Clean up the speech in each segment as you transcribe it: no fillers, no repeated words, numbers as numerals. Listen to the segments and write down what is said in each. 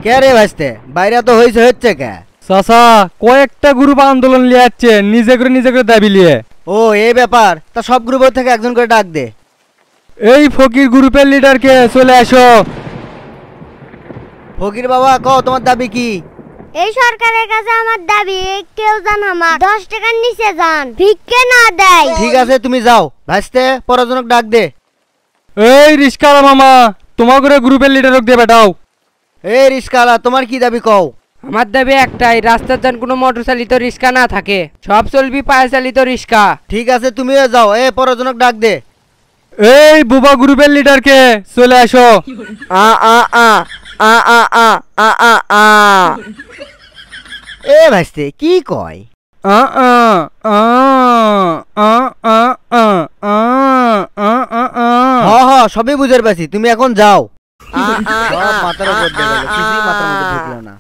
কে রে ভাইস্তে বাইরে তো হচ্ছে কে? চাচা কয়েকটা গ্রুপ আন্দোলন লিয়াচ্ছে নিজে করে দাবি লিয়ে। ও এই ব্যাপার, তা সব গ্রুপের থেকে একজন করে ডাক দে। এই ফকির গ্রুপের লিডারকে চলে আসো। ফকির বাবা কও তোমার দাবি কি? এই সরকারের কাছে আমার দাবি কেউ যেন আমার 10 টাকার নিচে যান ভিক্ষে না দেয়। ঠিক আছে তুমি যাও ভাইস্তে, পরজনক ডাক দে। এই রিস্কালা মামা তোমার করে গ্রুপের লিডারক দিয়ে বেটাও। এই রিস্কালা তোমার কি দাবি কও? আমার দাবি একটাই, রাস্তার যেন কোনো মোটর চালিত রিক্সা না থাকে, সব চলবি পায়ে চালিত রিক্সা। ঠিক আছে তুমিও যাও, এই পরজনক ডাক দে। এই বুবা গ্রুপের লিডারকে চলে আসো। আ আ আ আ আ আ আ আ আ এ ভাইস্তে কি কয়? আ আ আ আ আ আ আ আ আ আ। হ সবই বুঝার পাইছি, তুমি এখন যাও। সব মাথার উপর দিয়ে গেল, কিছুই মাথার মধ্যে ঢুকলো না।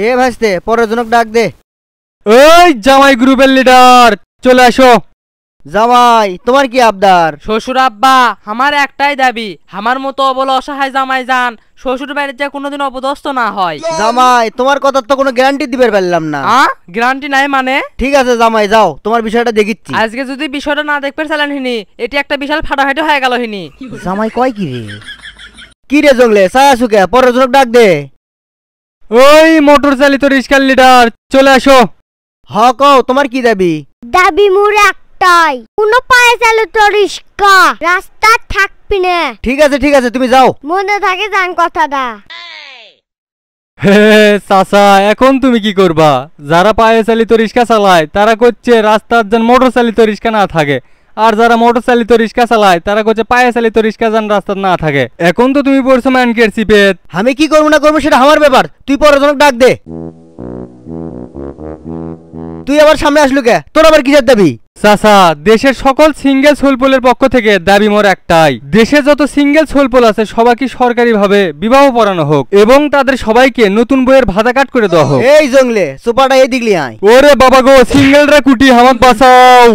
এ ভাইস্তে পরজনক ডাক দে। এই জামাই গ্রুপের লিডার চলে আসো। জামাই তোমার কি আবদার? শ্বশুর আব্বা আমার একটাই দাবি, আমার মতো অবলা অসহায় জামাই যান শ্বশুর বাড়িতে কোনোদিন অপদস্থ না হয়। জামাই তোমার কথার তো কোনো গ্যারান্টি দিতে পারলাম না। গ্যারান্টি নাই মানে? ঠিক আছে জামাই যাও, তোমার বিষয়টা দেখিচ্ছি। আজকে যদি বিষয়টা না দেখতে চালেন হিনি, এটি একটা বিশাল ফাটাফাটি হয়ে গেল হিনি। জামাই কয় কি রে? কি রে জংলে ছায়া সুকে পরজনক ডাক দে। ওই মোটর চালিত রিক্সার লিডার চলে আসো। হ কও তোমার কি দাবি? দাবি মোর একটাই, কোনো পায়ে চালিত রিক্সা রাস্তা থাকবি না। ঠিক আছে তুমি যাও। মনে থাকে জান কথাটা। হে চাচা এখন তুমি কি করবা? যারা পায়ে চালিত রিক্সা চালায় তারা করছে রাস্তার যেন মোটর চালিত রিক্সা না থাকে, আর যারা মোটর চালিত রিক্সা চালায় তারা করছে পায়ে চালিত রিক্সা যেন রাস্তা না থাকে। এখন তো তুমি পড়ছো ম্যানকের সিপেত। আমি কি করবো না করবো সেটা আমার ব্যাপার, তুই পরজনক ডাক দে। তুই আবার সামনে আসলু কে? তোর আবার কিসের দাবি? চাচা দেশের সকল সিঙ্গেল সোলপোলের পক্ষ থেকে দাবি মোর একটাই, দেশে যত সিঙ্গেল সোলপোল আছে সবাইকে সরকারিভাবে বিবাহ পড়ানো হোক এবং তাদের সবাইকে নতুন বইয়ের ভাতা কাট করে দেওয়া হোক। এই জংলে সুপারটা এই দিকলি আয়। ওরে বাবা গো, সিঙ্গেলরা কুটি হামাক বাঁচাও।